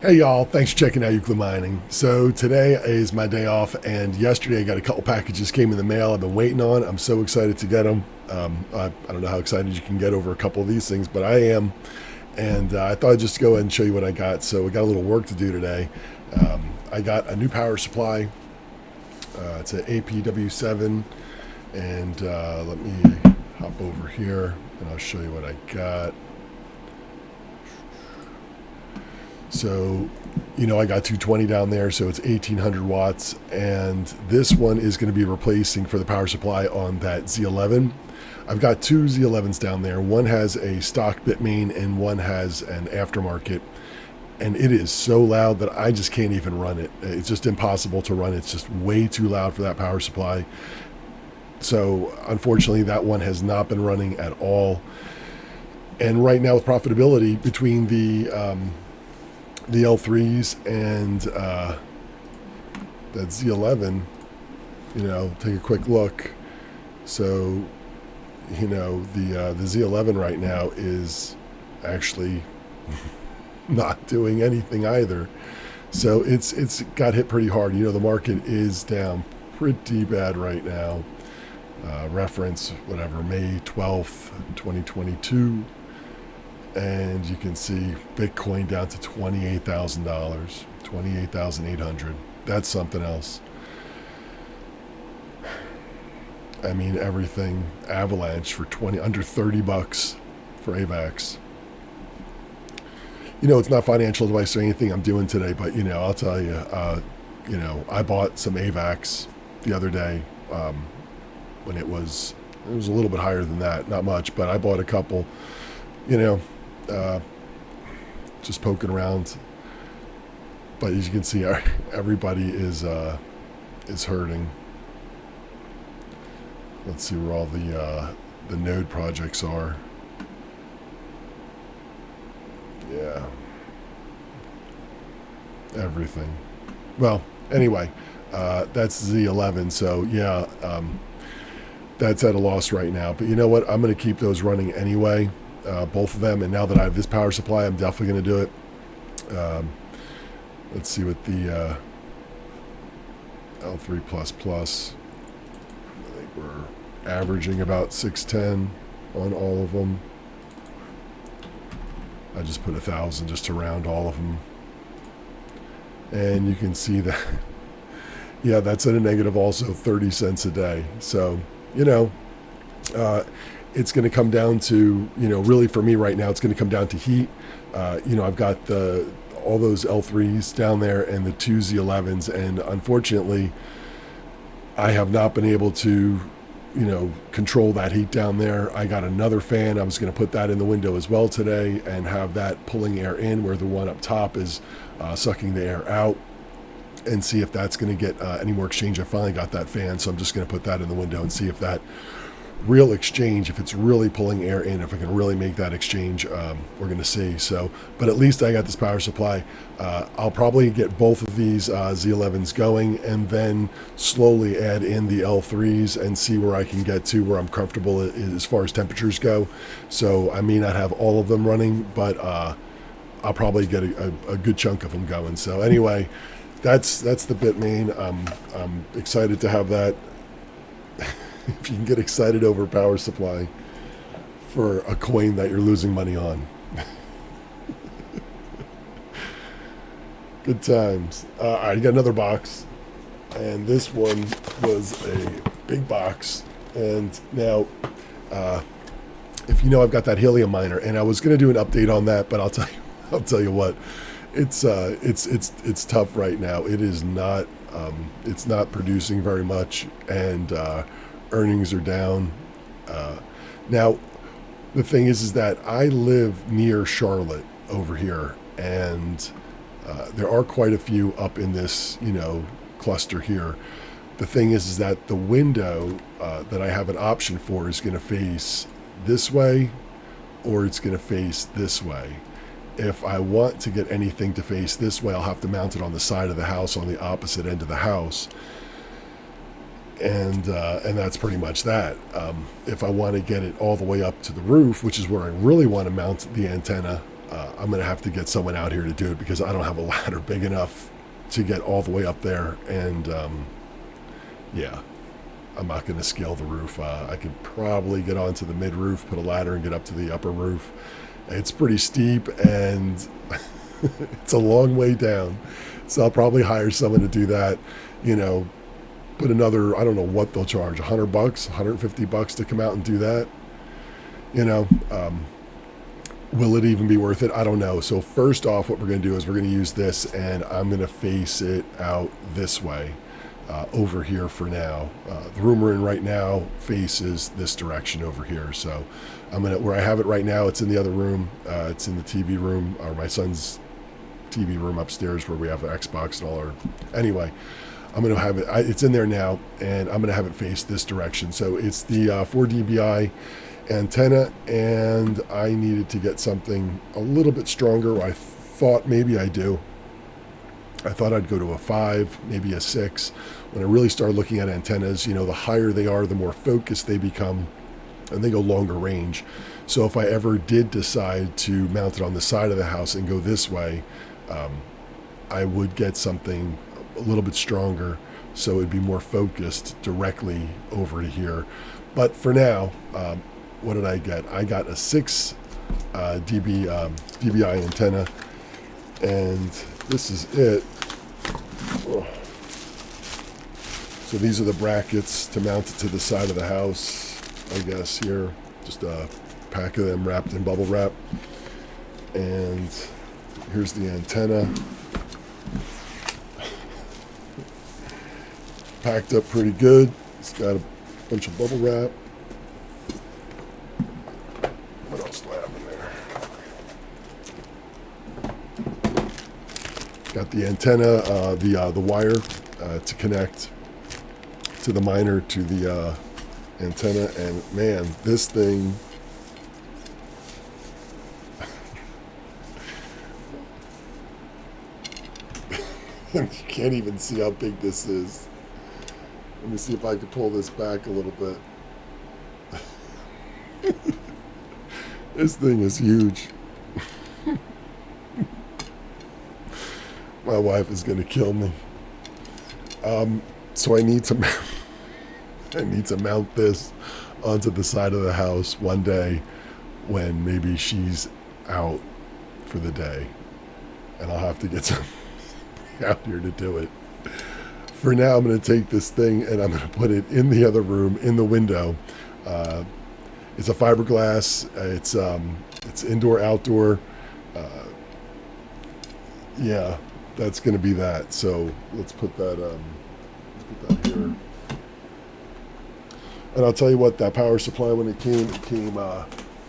Hey y'all, thanks for checking out Euclid Mining. So today is my day off, and yesterday I got a couple packages came in the mail I've been waiting on. I'm so excited to get them. I don't know how excited you can get over a couple of these things, but I am. And I thought I'd just go ahead and show you what I got. So we got a little work to do today. I got a new power supply. It's an APW7, and let me hop over here and I'll show you what I got. So, I got 220 down there, so it's 1800 watts, and this one is going to be replacing for the power supply on that Z11. I've got two Z11s down there. One has a stock bit main and one has an aftermarket, and it is so loud that I just can't even run it. It's just impossible to run. It's just way too loud for that power supply. So, unfortunately, that one has not been running at all. And right now with profitability between the L3s and that Z11, take a quick look. So, the Z11 right now is actually not doing anything either. So it's got hit pretty hard. The market is down pretty bad right now. Reference, whatever, May 12th, 2022. And you can see Bitcoin down to $28,000, 28,800. That's something else. I mean, everything avalanche for under $30 for AVAX. It's not financial advice or anything I'm doing today, but I'll tell you, I bought some AVAX the other day when it was a little bit higher than that, not much, but I bought a couple. Just poking around, but as you can see, everybody is hurting. Let's see where all the node projects are. Yeah, everything. Well, anyway, that's Z11. So yeah, that's at a loss right now. But you know what? I'm going to keep those running anyway. Both of them, and now that I have this power supply, I'm definitely going to do it. Let's see what the L3++. I think we're averaging about 610 on all of them. I just put 1,000 just to round all of them, and you can see that. Yeah, that's at a negative also 30 cents a day. So it's going to come down to, really for me right now, it's going to come down to heat. I've got all those L3s down there and the two Z11s, and unfortunately, I have not been able to, control that heat down there. I got another fan. I was going to put that in the window as well today and have that pulling air in where the one up top is sucking the air out, and see if that's going to get any more exchange. I finally got that fan, so I'm just going to put that in the window and see if that real exchange, if it's really pulling air in, if I can really make that exchange, we're going to see. So, but at least I got this power supply. I'll probably get both of these Z11s going, and then slowly add in the L3s and see where I can get to where I'm comfortable as far as temperatures go. So I may not have all of them running, but I'll probably get a good chunk of them going. So anyway, that's the Bitmain. I'm excited to have that. If you can get excited over power supply for a coin that you're losing money on. Good times. All right, you got another box, and this one was a big box. And now, if I've got that Helium miner, and I was going to do an update on that, but I'll tell you what, it's tough right now. It is not, it's not producing very much, and earnings are down. Now, the thing is that I live near Charlotte over here, and there are quite a few up in this, cluster here. The thing is that the window that I have an option for is going to face this way, or it's going to face this way. If I want to get anything to face this way, I'll have to mount it on the side of the house, on the opposite end of the house. And that's pretty much that. If I want to get it all the way up to the roof, which is where I really want to mount the antenna, I'm going to have to get someone out here to do it because I don't have a ladder big enough to get all the way up there. And yeah, I'm not going to scale the roof. I could probably get onto the mid roof, put a ladder, and get up to the upper roof. It's pretty steep and it's a long way down. So I'll probably hire someone to do that, you know, put another, I don't know what they'll charge, $100, $150 to come out and do that. You know, will it even be worth it? I don't know. So first off, what we're going to do is we're going to use this, and I'm going to face it out this way, over here for now. The room we're in right now faces this direction over here. So I'm going to, where I have it right now, it's in the other room. It's in the TV room, or my son's TV room upstairs where we have an Xbox and all our, anyway, I'm going to have it, it's in there now, and I'm going to have it face this direction. So it's the 4 dBi antenna, and I needed to get something a little bit stronger. I thought maybe I do. I thought I'd go to a 5, maybe a 6. When I really started looking at antennas, you know, the higher they are, the more focused they become, and they go longer range. So if I ever did decide to mount it on the side of the house and go this way, I would get something a little bit stronger, so it'd be more focused directly over to here. But for now, what did I get? I got a 6 dBi antenna, and this is it. So these are the brackets to mount it to the side of the house, I guess, here. Just a pack of them wrapped in bubble wrap. And here's the antenna. Packed up pretty good. It's got a bunch of bubble wrap. What else do I have in there? Got the antenna, the wire to connect to the miner to the antenna, and man, this thing you can't even see how big this is. Let me see if I can pull this back a little bit. This thing is huge. My wife is going to kill me. So I need to mount this onto the side of the house one day when maybe she's out for the day, and I'll have to get somebody out here to do it. For now, I'm going to take this thing and I'm going to put it in the other room, in the window. It's a fiberglass. It's indoor, outdoor. Yeah, that's going to be that. So let's put that here. And I'll tell you what, that power supply, when it came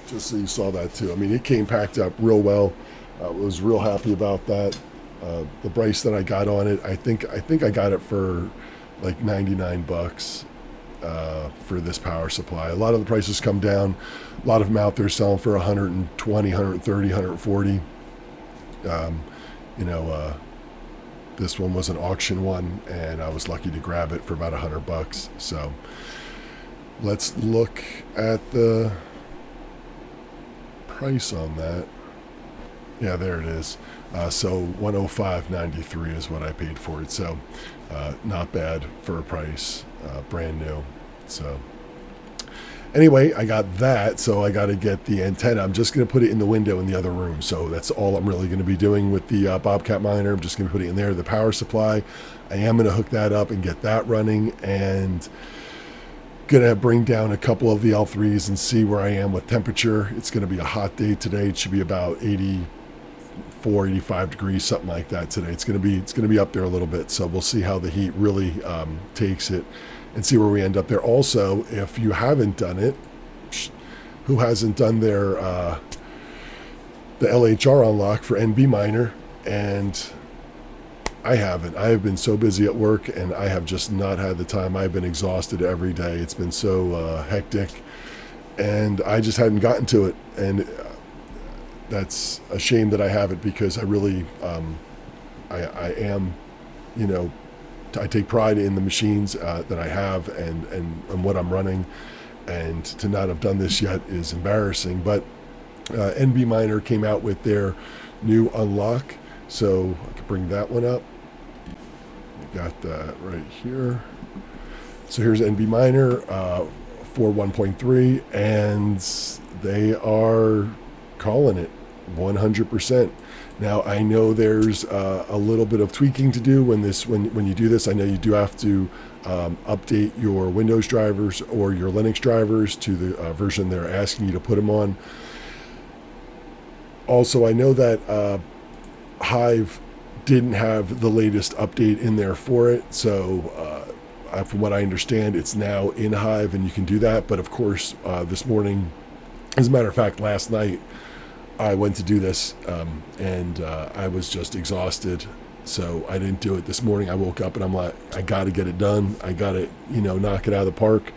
just so you saw that too. I mean, it came packed up real well. I was real happy about that. The price that I got on it, I think I got it for like $99 for this power supply. A lot of the prices come down. A lot of them out there selling for 120, 130, 140. This one was an auction one, and I was lucky to grab it for about $100. So let's look at the price on that. Yeah, there it is. So $105.93 is what I paid for it. So not bad for a price, brand new. So anyway, I got that. So I got to get the antenna. I'm just going to put it in the window in the other room. So that's all I'm really going to be doing with the Bobcat miner. I'm just going to put it in there. The power supply, I am going to hook that up and get that running, and going to bring down a couple of the L3s and see where I am with temperature. It's going to be a hot day today. It should be about 84, 85 degrees, something like that today. It's going to be up there a little bit. So we'll see how the heat really takes it and see where we end up there. Also, if you haven't done it, who hasn't done their the LHR unlock for NB Miner, and I haven't. I have been so busy at work, and I have just not had the time. I've been exhausted every day. It's been so hectic, and I just hadn't gotten to it. And that's a shame that I haven't, because I really, I am, I take pride in the machines that I have and what I'm running, and to not have done this yet is embarrassing. But NB Miner came out with their new unlock, so I can bring that one up. We got that right here. So here's NB Miner for 1.3, and they are calling it 100%. Now I know there's a little bit of tweaking to do when you do this. I know you do have to update your Windows drivers or your Linux drivers to the version they're asking you to put them on. Also, I know that Hive didn't have the latest update in there for it, so from what I understand, it's now in Hive and you can do that. But of course, this morning, as a matter of fact, last night, I went to do this and I was just exhausted, so I didn't do it this morning. I woke up and I'm like, I got to get it done. I got to, knock it out of the park.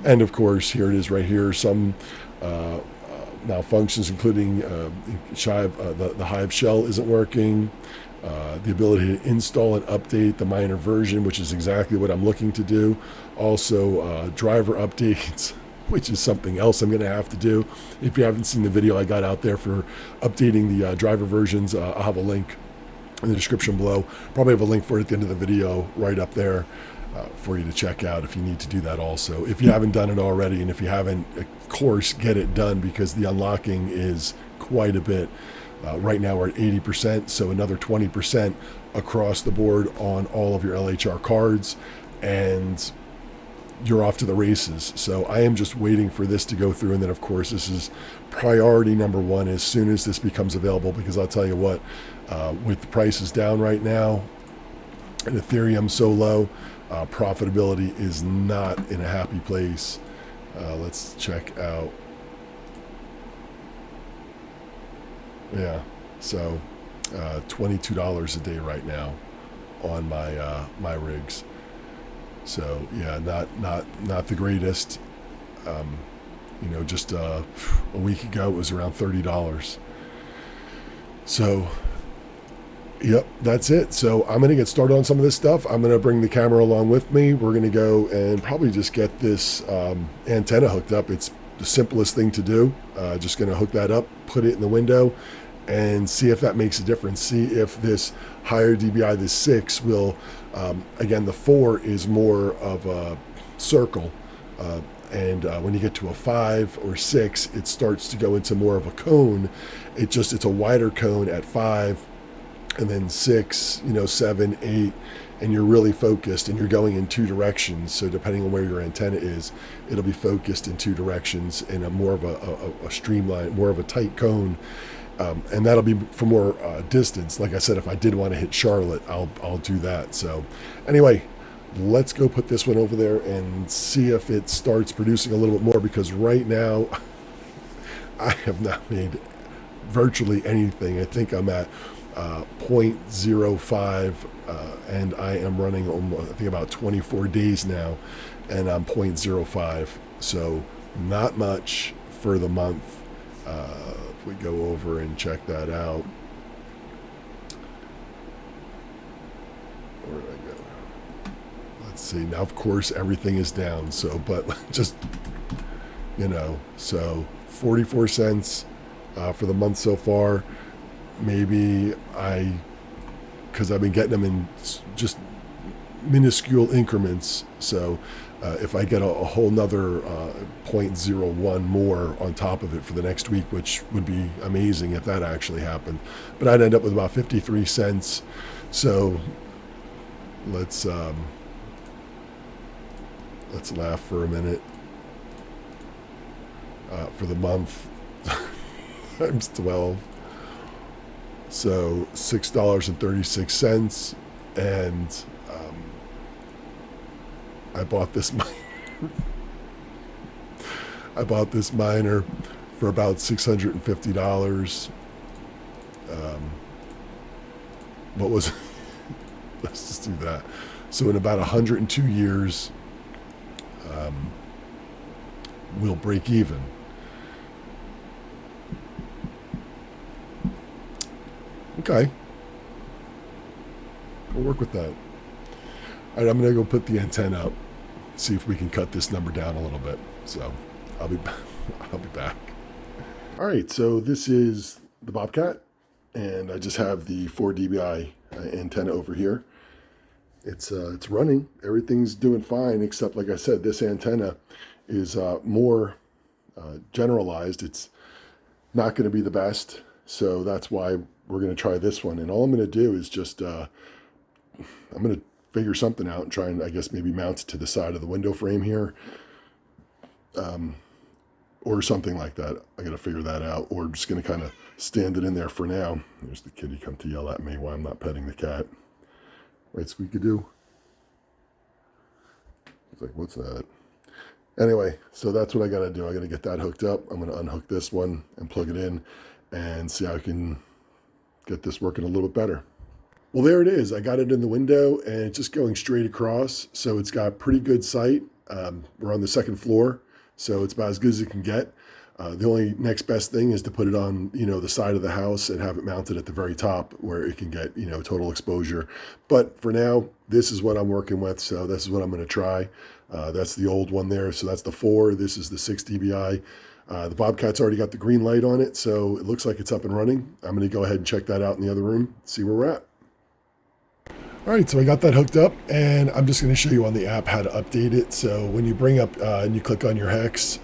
And of course, here it is right here. Some malfunctions, including the Hive shell isn't working. The ability to install and update the Miner version, which is exactly what I'm looking to do. Also, driver updates, which is something else I'm going to have to do. If you haven't seen the video I got out there for updating the driver versions, I'll have a link in the description below. Probably have a link for it at the end of the video right up there for you to check out if you need to do that also. If you haven't done it already, and if you haven't, of course, get it done, because the unlocking is quite a bit. Right now we're at 80%, so another 20% across the board on all of your LHR cards, and you're off to the races. So I am just waiting for this to go through, and then of course this is priority number one as soon as this becomes available, because I'll tell you what, with the prices down right now and Ethereum so low, profitability is not in a happy place. Let's check out. Yeah, so $22 a day right now on my rigs. So yeah, not the greatest. Just a week ago it was around $30. So yep, that's it. So I'm going to get started on some of this stuff. I'm going to bring the camera along with me. We're going to go and probably just get this antenna hooked up. It's the simplest thing to do. Just going to hook that up, put it in the window, and see if that makes a difference. See if this higher dBi, this 6, will, again, the 4 is more of a circle, and when you get to a 5 or 6, it starts to go into more of a cone. It's a wider cone at 5, and then 6, 7, 8, and you're really focused, and you're going in two directions. So depending on where your antenna is, it'll be focused in two directions in a more of a streamline, more of a tight cone. And that'll be for more distance. Like I said, if I did want to hit Charlotte, I'll do that. So anyway, let's go put this one over there and see if it starts producing a little bit more, because right now I have not made virtually anything. I think I'm at 0.05, and I am running almost, I think, about 24 days now, and I'm 0.05. So not much for the month. If we go over and check that out, where did I go? Let's see. Now, of course, everything is down. So, but just, so 44 cents for the month so far. Maybe because I've been getting them in just minuscule increments. So if I get a whole nother 0.01 more on top of it for the next week, which would be amazing if that actually happened, but I'd end up with about 53 cents. So let's laugh for a minute. For the month times 12, so $6.36, and I bought this miner for about $650. What was let's just do that. So in about 102 years, we'll break even. Okay, we'll work with that. All right, I'm gonna go put the antenna up, see if we can cut this number down a little bit. So I'll be back. All right, so this is the Bobcat, and I just have the 4 dBi antenna over here. It's running. Everything's doing fine, except like I said, this antenna is more generalized. It's not going to be the best, so that's why we're going to try this one. And all I'm going to do is just I'm going to figure something out and try and, I guess, maybe mount it to the side of the window frame here. Or something like that. I got to figure that out. Or I'm just going to kind of stand it in there for now. There's the kitty come to yell at me while I'm not petting the cat. Right, Squeaky-Doo? He's like, what's that? Anyway, so that's what I got to do. I got to get that hooked up. I'm going to unhook this one and plug it in and see how I can get this working a little bit better. Well, there it is. I got it in the window and it's just going straight across. So it's got pretty good sight. We're on the second floor. So it's about as good as it can get. The only next best thing is to put it on, the side of the house and have it mounted at the very top where it can get, total exposure. But for now, this is what I'm working with. So this is what I'm going to try. That's the old one there. So that's the 4. This is the 6 dBi. The Bobcat's already got the green light on it. So it looks like it's up and running. I'm going to go ahead and check that out in the other room, see where we're at. All right, so I got that hooked up, and I'm just going to show you on the app how to update it. So when you bring up and you click on your hex,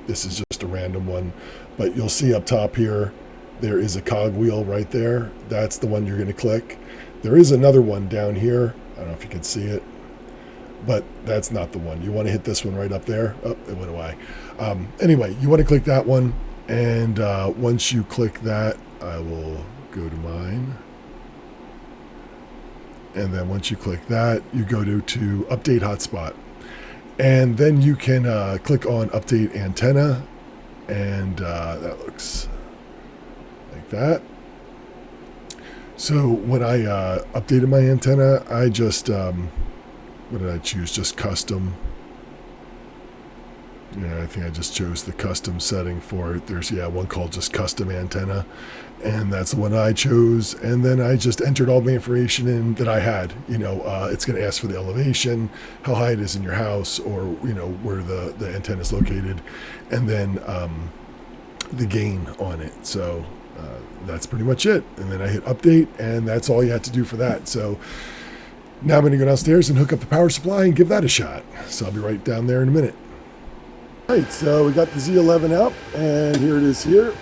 this is just a random one, but you'll see up top here, there is a cog wheel right there. That's the one you're going to click. There is another one down here. I don't know if you can see it, but that's not the one. You want to hit this one right up there. Oh, it went away. Anyway, you want to click that one, and once you click that, I will go to mine. And then once you click that, you go to update hotspot. And then you can click on update antenna. And that looks like that. So when I updated my antenna, I just, what did I choose? Just custom. Yeah, I think I just chose the custom setting for it. There's, one called just custom antenna. And that's the one I chose. And then I just entered all the information in that I had. It's going to ask for the elevation, how high it is in your house, or, where the antenna is located. And then the gain on it. So that's pretty much it. And then I hit update, and that's all you had to do for that. So now I'm going to go downstairs and hook up the power supply and give that a shot. So I'll be right down there in a minute. All right, so we got the Z11 out, and here it is here.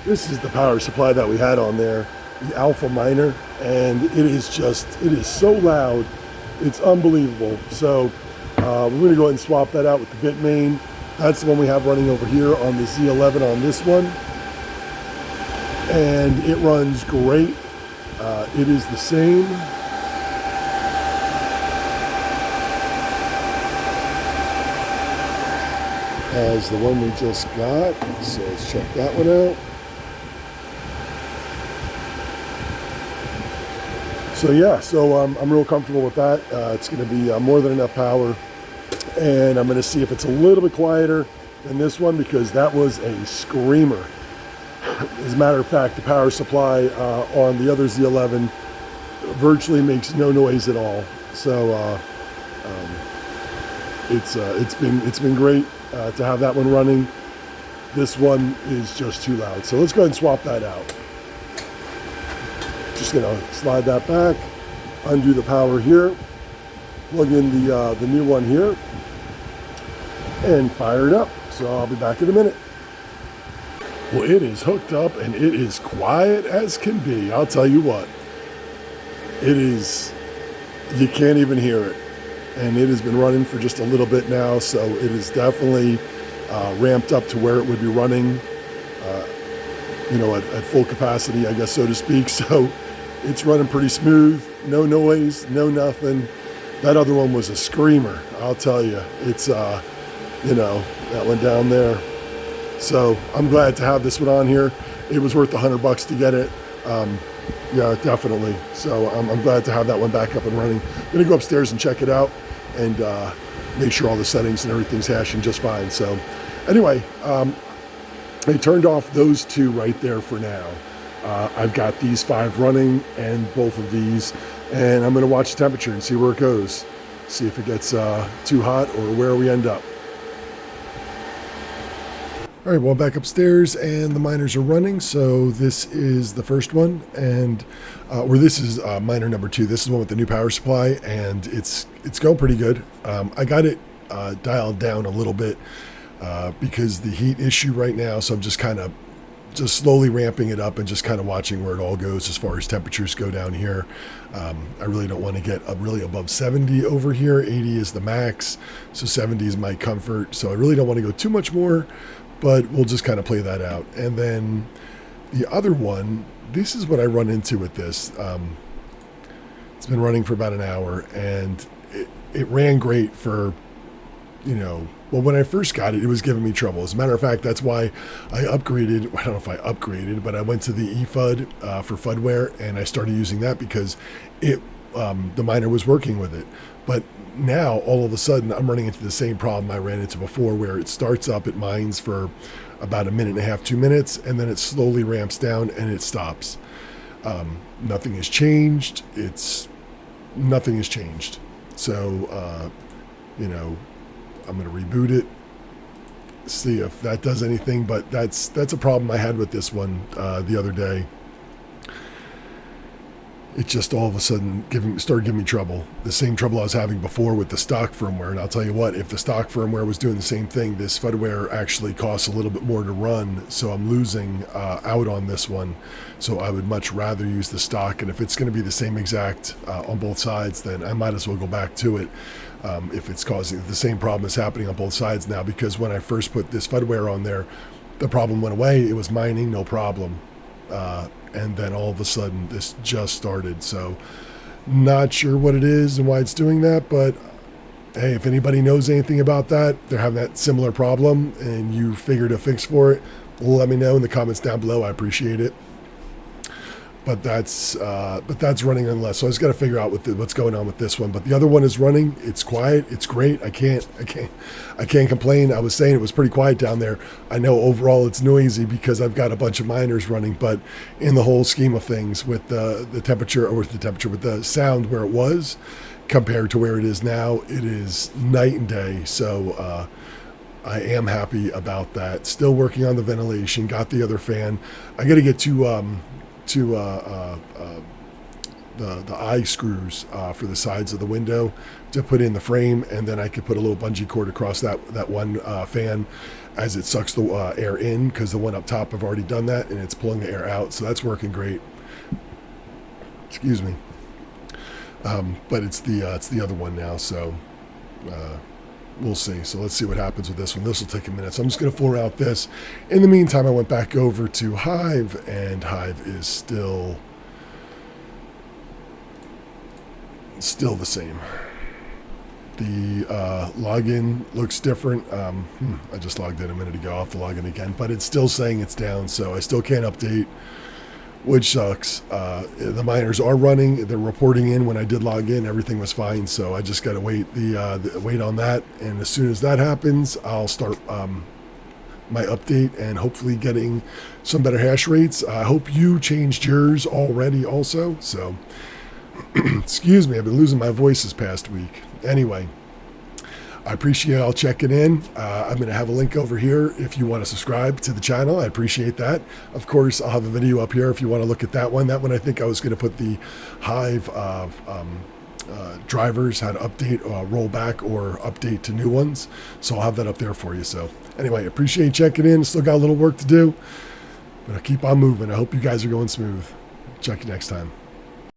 This is the power supply that we had on there, the Alpha Minor, and it is so loud, it's unbelievable. So we're going to go ahead and swap that out with the bit main. That's the one we have running over here on the Z11 on this one, and it runs great. It is the same. As the one we just got, so let's check that one out. So I'm real comfortable with that. It's going to be more than enough power, and I'm going to see if it's a little bit quieter than this one, because that was a screamer. As a matter of fact, the power supply on the other Z11 virtually makes no noise at all. So it's been great to have that one running. This one is just too loud. So let's go ahead and swap that out. Just gonna slide that back, undo the power here, plug in the new one here, and fire it up. So I'll be back in a minute. Well, it is hooked up and it is quiet as can be. I'll tell you what, it is, you can't even hear it. And it has been running for just a little bit now, so it is definitely ramped up to where it would be running, at full capacity, I guess, so to speak. So it's running pretty smooth, no noise, no nothing. That other one was a screamer, I'll tell you. It's, that one down there. So I'm glad to have this one on here. It was worth $100 to get it. Yeah, definitely. So I'm glad to have that one back up and running. I'm going to go upstairs and check it out and make sure all the settings and everything's hashing just fine. So anyway, I turned off those two right there for now. I've got these 5 running and both of these, and I'm going to watch the temperature and see where it goes. See if it gets too hot or where we end up. All right, well, back upstairs, and the miners are running. So this is the first one, and or this is miner number 2. This is one with the new power supply, and it's going pretty good. I got it dialed down a little bit because the heat issue right now. So I'm just kind of slowly ramping it up and just kind of watching where it all goes as far as temperatures go down here. I really don't want to get up really above 70 over here. 80 is the max, so 70 is my comfort. So I really don't want to go too much more, but we'll just kind of play that out. And then the other one, this is what I run into with this. It's been running for about an hour, and it ran great for, well, when I first got it, it was giving me trouble. As a matter of fact, that's why I upgraded. I don't know if I upgraded, but I went to the eFUD for FUDware, and I started using that because the miner was working with it. But now, all of a sudden, I'm running into the same problem I ran into before, where it starts up, it mines for about 1.5 to 2 minutes, and then it slowly ramps down and it stops. Nothing has changed. Nothing has changed. So, I'm going to reboot it, see if that does anything. But that's a problem I had with this one the other day. It just all of a sudden started giving me trouble. The same trouble I was having before with the stock firmware. And I'll tell you what, if the stock firmware was doing the same thing, this FUDware actually costs a little bit more to run. So I'm losing out on this one. So I would much rather use the stock. And if it's going to be the same exact on both sides, then I might as well go back to it. If it's causing the same problem is happening on both sides now, because when I first put this FUDware on there, the problem went away. It was mining, no problem. And then all of a sudden this just started. So not sure what it is and why it's doing that, but hey, if anybody knows anything about that, they're having that similar problem and you figured a fix for it, let me know in the comments down below. I appreciate it. But that's running nonetheless. So I just got to figure out what's going on with this one. But the other one is running. It's quiet. It's great. I can't complain. I was saying it was pretty quiet down there. I know overall it's noisy because I've got a bunch of miners running. But in the whole scheme of things, with the temperature, or with the sound where it was compared to where it is now, it is night and day. So I am happy about that. Still working on the ventilation. Got the other fan. I got to get to the eye screws for the sides of the window to put in the frame, and then I could put a little bungee cord across that one fan as it sucks the air in, because the one up top I've already done that and it's pulling the air out, so that's working great. Excuse me. But it's the other one now, so we'll see. So let's see what happens with this one. This will take a minute. So I'm just going to fool around with this. In the meantime, I went back over to Hive, and Hive is still the same. The login looks different. I just logged in a minute ago. I'll have to log in again, but it's still saying it's down, so I still can't update, which sucks. The miners are running. They're reporting in when I did log in. Everything was fine, so I just got to wait wait on that. And as soon as that happens, I'll start my update and hopefully getting some better hash rates. I hope you changed yours already also. So, excuse me, I've been losing my voice this past week. Anyway, I appreciate y'all checking in. I'm going to have a link over here if you want to subscribe to the channel. I appreciate that. Of course, I'll have a video up here if you want to look at that one. That one, I think I was going to put the Hive drivers, how to update, roll back, or update to new ones. So I'll have that up there for you. So anyway, appreciate you checking in. Still got a little work to do, but I'll keep on moving. I hope you guys are going smooth. Check you next time.